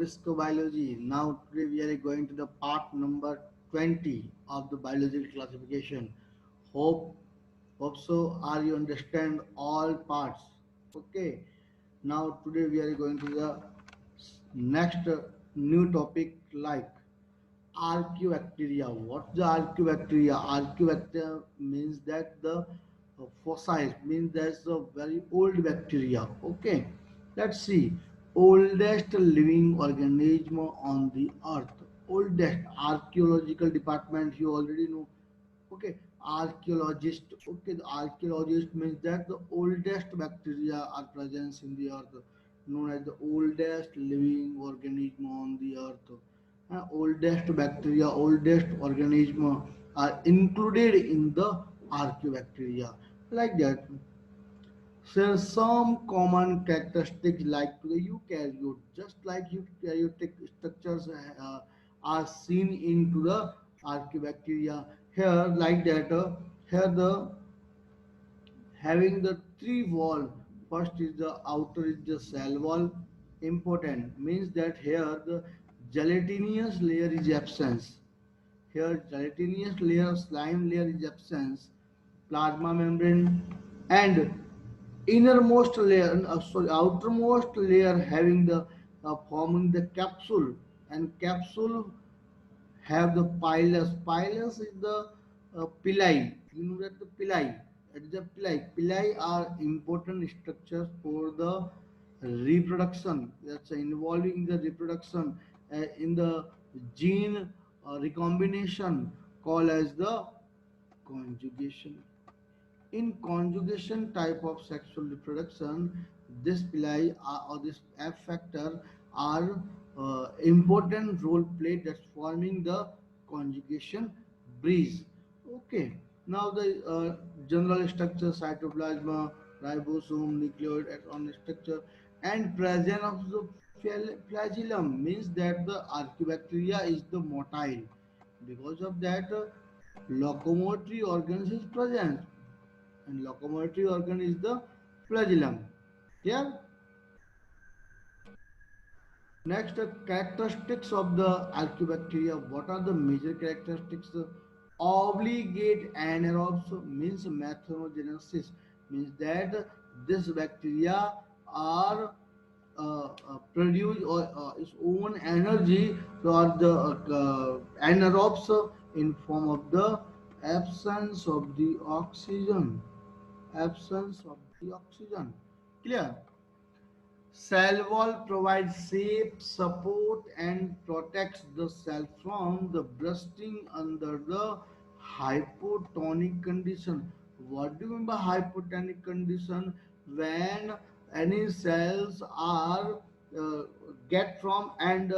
viscobiology. Now today we are going to the part number 20 of the biological classification. Hope hope so are you understand all parts. Okay. Now today we are going to the next new topic like Archaeobacteria. What's the Archaeobacteria? Archaeobacteria means that the fossil means that's a very old bacteria. Okay, let's see. Oldest living organism on the earth. Oldest archaeological department you already know. Okay, archaeologist. Okay, the archaeologist means that the oldest bacteria are present in the earth, known as the oldest living organism on the earth. Oldest bacteria, oldest organism are included in the archaeobacteria. Like that. So some common characteristics like the eukaryote, just like eukaryotic structures are seen into the archaeobacteria. Here, like that, here the having the three wall. First is the outer is the cell wall. Important means that here the gelatinous layer is absence. Here gelatinous layer, slime layer is absence. Plasma membrane and innermost layer, sorry, outermost layer having the forming the capsule, and capsule have the pilus. Pilus is the pili. You know that the pili. It is the pili. Pili are important structures for the reproduction. That's involving the reproduction in the gene recombination called as the conjugation. In conjugation type of sexual reproduction, this pili or this F factor are important role played that's forming the conjugation breeze. Okay. Now the general structure, cytoplasma, ribosome, nucleoid, axon structure, and presence of the flagellum means that the archaeobacteria is the motile. Because of that, locomotory organs is present, and locomotory organ is the flagellum. Clear? Next, characteristics of the archaeobacteria. What are the major characteristics? Obligate anaerobes means methanogenesis, means that this bacteria are produce its own energy or the anaerobes in form of the absence of the oxygen. Absence of the oxygen. Clear? Cell wall provides safe support and protects the cell from the bursting under the hypotonic condition. What do you mean by hypotonic condition? When any cells are uh, get from and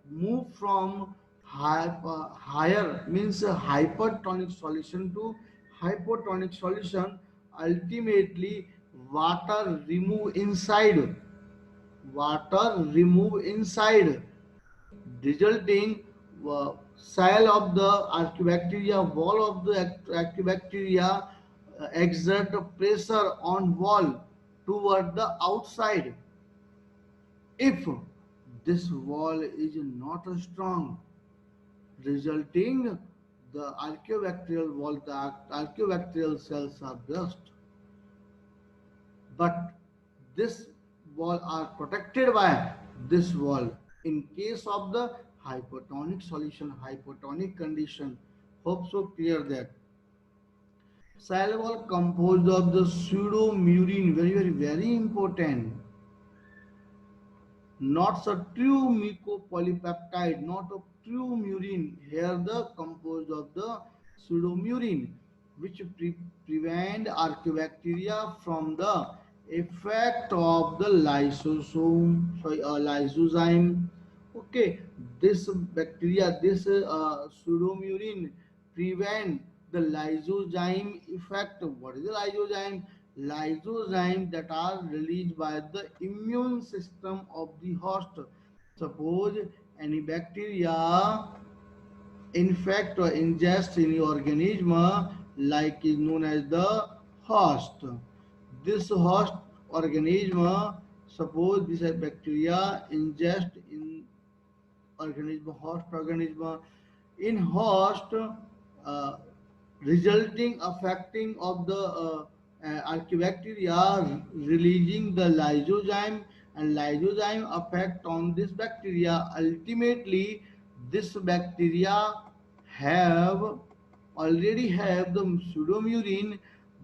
move from higher means a hypertonic solution to hypotonic solution, ultimately water remove inside, water remove inside, resulting cell of the archaeobacteria, wall of the archaeobacteria exert pressure on wall toward the outside. If this wall is not strong, resulting the archaeobacterial wall, the archaeobacterial cells are burst. But this wall are protected by this wall in case of the hypotonic solution, hypotonic condition. Hope so clear that. Cell wall composed of the pseudomurine, very important, not a true mucopolypeptide, not a true murine. Here the composed of the pseudomurine, which prevent archaeobacteria from the effect of the lysosome, lysozyme. Okay, this bacteria, this pseudomurine prevent the lysozyme effect. What is the lysozyme? Lysozyme that are released by the immune system of the host. Suppose any bacteria infect or ingest any organism like is known as the host. This host organism, suppose this bacteria ingest in organism, host organism. In host, uh, resulting affecting of the archaebacteria releasing the lysozyme, and lysozyme effect on this bacteria. Ultimately, this bacteria have already have the pseudomurine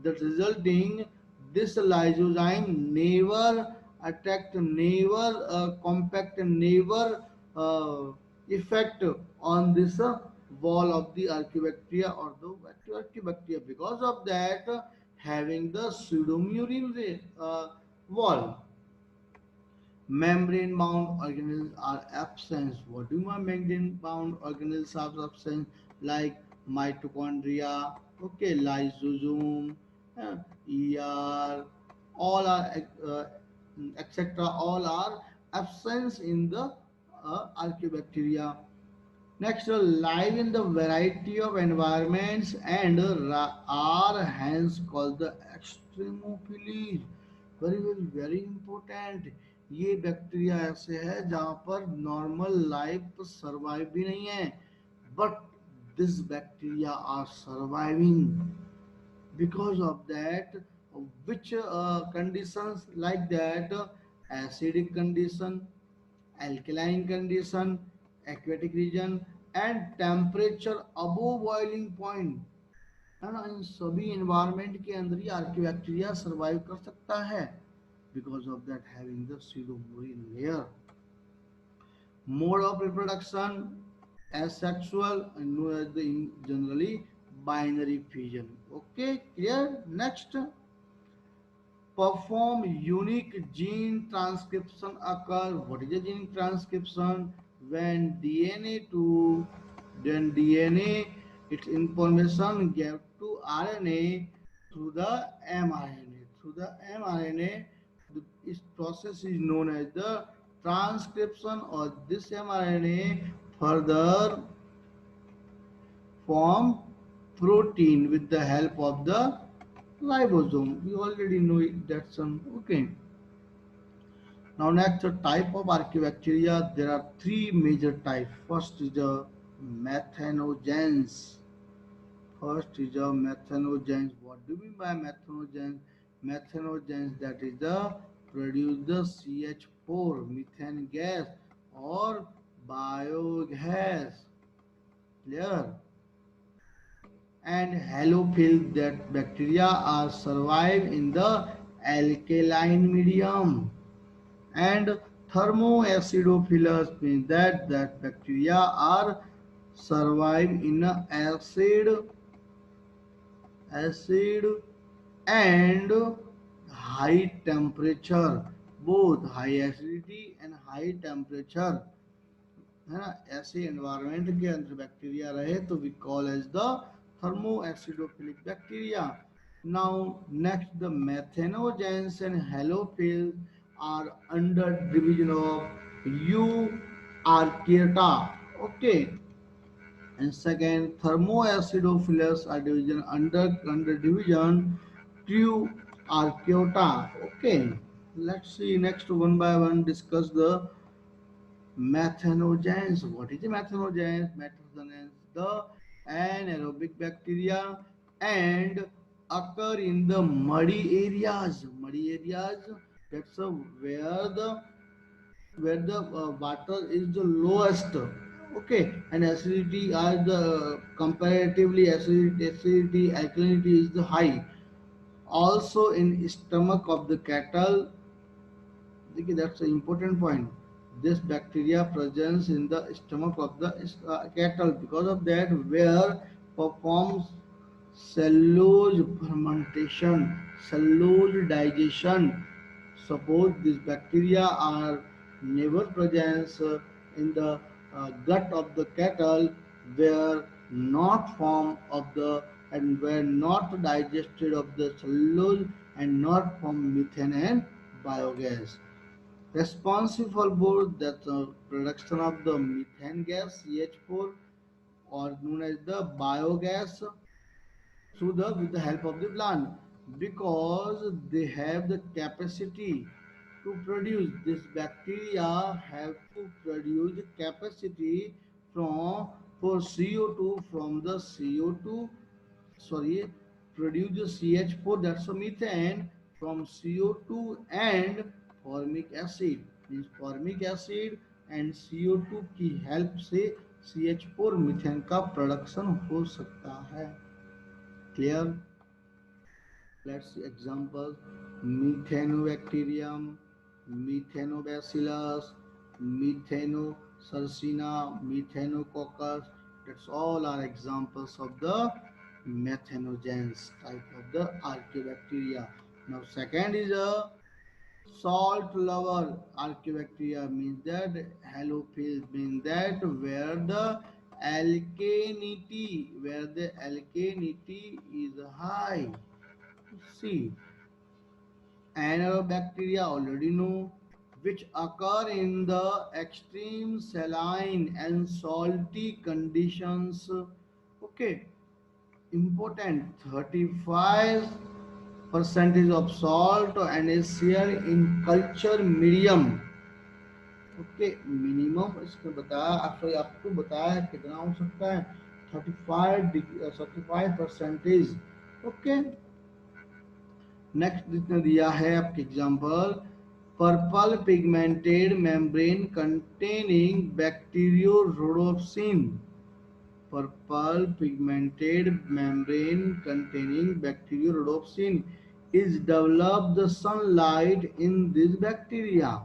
that resulting this lysozyme never attacked, never compact, never uh, effect on this wall of the archaebacteria or the archaebacteria. Because of that, having the pseudomurine wall, membrane bound organelles are absent. What do you mean membrane bound organelles are absent? Like mitochondria, okay, lysosome, uh, ER, all are etc. All are absent in the archaebacteria. Next, live in the variety of environments and are hence called the extremophiles. Very very very important. ये bacteria ऐसे है जहाँ पर normal life survive भी नहीं है, but this bacteria are surviving. Because of that, which conditions like that, acidic condition, alkaline condition, aquatic region, and temperature above boiling point, है ना, इन सभी environment के अंदर ही आर्कियोबैक्टीरिया सर्वाइव कर सकता है. Because of that, having the pseudomorine layer. Mode of reproduction asexual and known as the generally binary fission. Okay, clear? Next, perform unique gene transcription occur. What is a gene transcription? When DNA to then DNA its information get to RNA through the mRNA. Through the mRNA, this process is known as the transcription, or this mRNA further form protein with the help of the ribosome. We already know it, that's okay. Now next, the type of archaebacteria. There are three major types. First is the methanogens. First is the methanogens. What do we mean by methanogens? Methanogens, that is the produce the CH4 methane gas or biogas. Clear? And halophil, that bacteria are survive in the alkaline medium. And thermoacidophilus means that bacteria are survive in a acid and high temperature, both high acidity and high temperature, है ना, ऐसे environment के अंदर bacteria रहे तो we call as the thermoacidophilic bacteria. Now next, the methanogens and halophile are under division of euryarchaeota. Okay. And second, thermoacidophilus are division under division true archaeota. Okay, let's see next one by one discuss the methanogens. What is the methanogens? Methanogens, the anaerobic bacteria, and occur in the muddy areas. Muddy areas, that's where the water is the lowest. Okay, and acidity are the comparatively acidity alkalinity is the high. Also in stomach of the cattle. Okay, that's an important point. This bacteria presents in the stomach of the cattle. Because of that, where performs cellulose fermentation, cellulose digestion. Suppose these bacteria are never present in the gut of the cattle, were not form of the and were not digested of the cellulose and not from methane and biogas. Responsible for the production of the methane gas CH4, or known as the biogas, through the with the help of the plant, because they have the capacity to produce this bacteria have to produce capacity from for CO2 from the CO2, sorry, produce CH4, that's a methane, from CO2 and formic acid, means formic acid and CO2 की help से CH4 methane का production हो सकता है. Clear? Let's see examples: Methanobacterium, Methanobacillus, Methanocercina, Methanococcus. That's all are examples of the methanogens type of the archaeobacteria. Now, second is a salt lover archaeobacteria, means that halophils, means that where the alkalinity is high. See, anaerobacteria already know, which occur in the extreme saline and salty conditions. Okay, important, 35 percentage of salt and NaCl in culture medium. Okay, minimum इसमें बताया आपको बताया कितना हो सकता है, 35% okay. Next जितना दिया है आपके example, purple pigmented membrane containing bacteriorhodopsin. Purple pigmented membrane containing bacteriorhodopsin is developed the sunlight in this bacteria.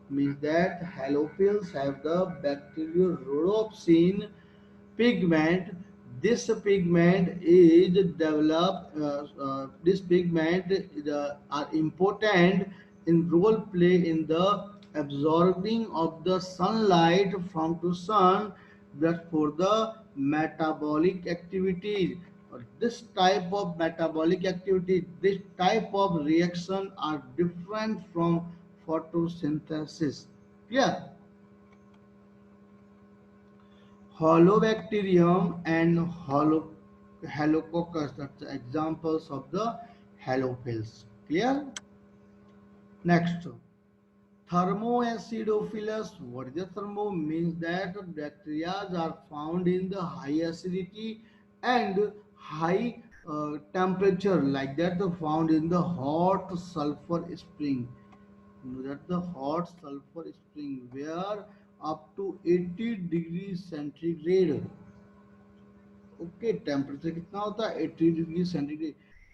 Means that halophils have the bacteriorhodopsin pigment. This pigment is developed. This pigment are important in role play in the absorbing of the sunlight from the sun, that for the metabolic activities. This type of metabolic activity, this type of reaction are different from photosynthesis. Clear? Holobacterium and Halococcus, that's the examples of the halophils. Clear? Next, thermoacidophilus. What is the thermo? Means that bacteria are found in the high acidity and high temperature, like that found in the hot sulfur spring. You know that the hot sulfur spring where up to 80 degrees centigrade. Okay, temperature कितना होता है, 80 degree centigrade.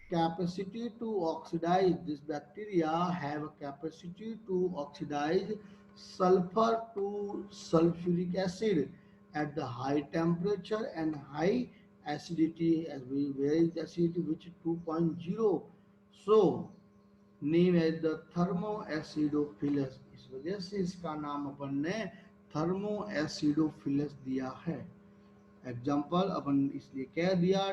Capacity to oxidise, this bacteria have capacity to oxidise sulfur to sulfuric acid at the high temperature and high acidity, as we where is the acidity, which is 2.0. So name as the thermoacidophilus. इस वजह से इसका नाम अपन ने thermoacidophilus दिया है. Example अपन इसलिए कह दिया,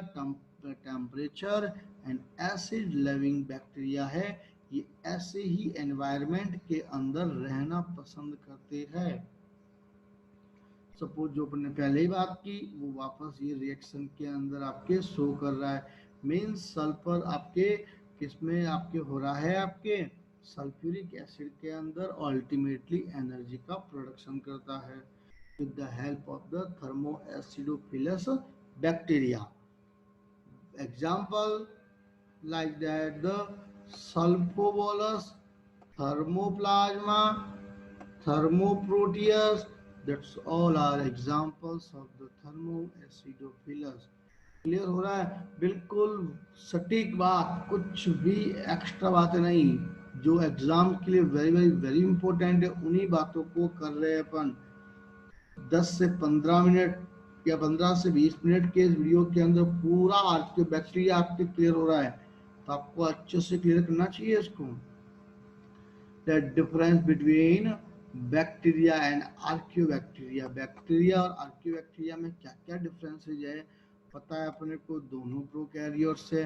temperature and acid loving bacteria है, ये ऐसे ही एनवायरनमेंट के अंदर रहना पसंद करते हैं. सपोज जो अपन ने पहले ही बात की वो वापस ये रिएक्शन के अंदर आपके शो कर रहा है. मीन्स सल्फर आपके किसमें आपके हो रहा है, आपके सल्फ्यूरिक एसिड के अंदर अल्टीमेटली एनर्जी का प्रोडक्शन करता है with the help of the thermoacidophilus bacteria. Example like that the sulfobolus, thermoplasma, thermoproteus, that's all are examples of the thermoacidophilus. Clear हो रहा है? बिल्कुल सटीक बात, कुछ भी एक्स्ट्रा बातें नहीं. जो एग्जाम के लिए वेरी वेरी वेरी इंपॉर्टेंट है उन्हीं बातों को कर रहे हैं अपन. 10 से 15 मिनट या 15 से 20 मिनट के इस वीडियो के अंदर पूरा आपके बैक्टीरिया आपके क्लियर हो रहा है, तो आपको अच्छे से क्लियर करना चाहिए इसको. That difference between bacteria and आर्कियोबैक्टीरिया. Bacteria और आर्कियोबैक्टीरिया में क्या क्या डिफरेंसेज है पता है अपने को. दोनों प्रोकैरियोट्स है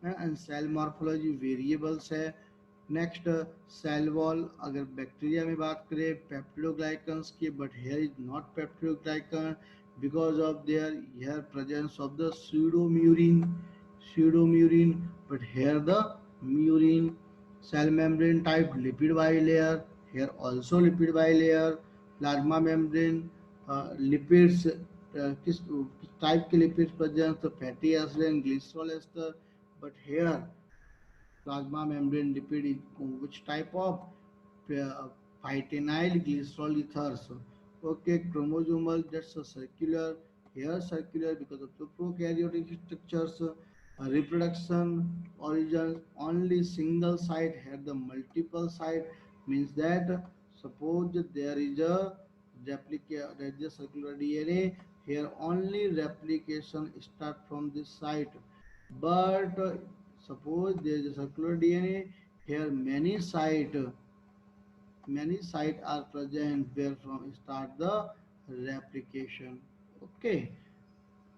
एंड सेल मॉर्फोलॉजी वेरिएबल्स है. नेक्स्ट सेल वॉल, अगर बैक्टीरिया में बात करें पेप्टिडोग्लाइकन्स की, but here is not peptidoglycan because of their here presence of the pseudomurine, but here the murine. Cell membrane type lipid bilayer. Here also lipid bilayer. Plasma membrane lipids किस type के lipids present, तो fatty acid and glycerol ester. But here plasma membrane lipid is which type of phytenyl glycerol ethers. Okay, chromosomal, that's a circular, here circular because of the prokaryotic structures. Reproduction origins only single site, here the multiple site means that suppose there is a replica, there is a circular DNA, here only replication start from this site. But suppose there is a circular DNA, here many site are present where from start the replication. Okay,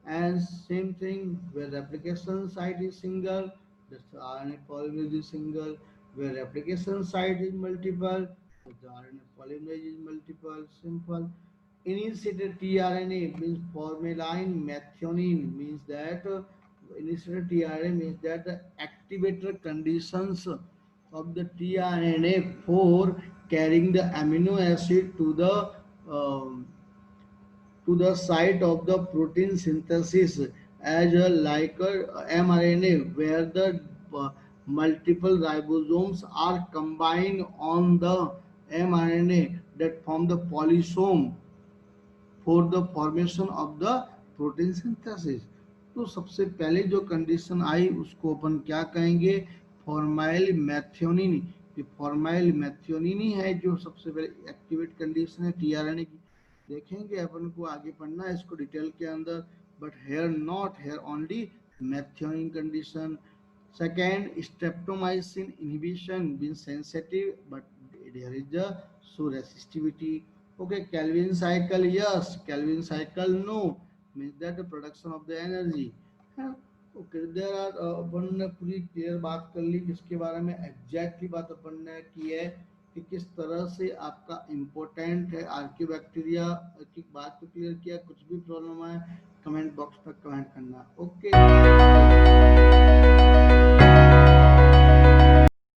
and same thing where replication site is single, that's the RNA polymerase is single. Where replication site is multiple, the RNA polymerase is multiple. Simple. Initiated tRNA means formalin methionine, means that initiated tRNA means that the activator conditions of the tRNA for carrying the amino acid um, to the site of the protein synthesis, as a like a mRNA, where the multiple ribosomes are combined on the mRNA that form the polysome for the formation of the protein synthesis. तो सबसे पहले जो condition आई उसको अपन क्या कहेंगे, formyl मैथ्योनिन. ये formyl मैथ्योनिन ही है जो सबसे पहले एक्टिवेट कंडीशन है टीआरएनए की. देखेंगे अपन को आगे पढ़ना है इसको डिटेल के अंदर. But here not, here only मैथ्योनिन condition. Second, streptomycin inhibition means sensitive, but there is a so resistivity. Okay, Calvin cycle, yes. Calvin cycle, no. Means that the production of the energy. हाँ, okay, there are अपन ने पूरी clear बात कर ली किसके बारे में, exactly बात अपन ने की है कि किस तरह से आपका इम्पोर्टेंट है आर्कियोबैक्टीरिया की बात को क्लियर किया. कुछ भी प्रॉब्लम है कमेंट बॉक्स में कमेंट करना. ओके.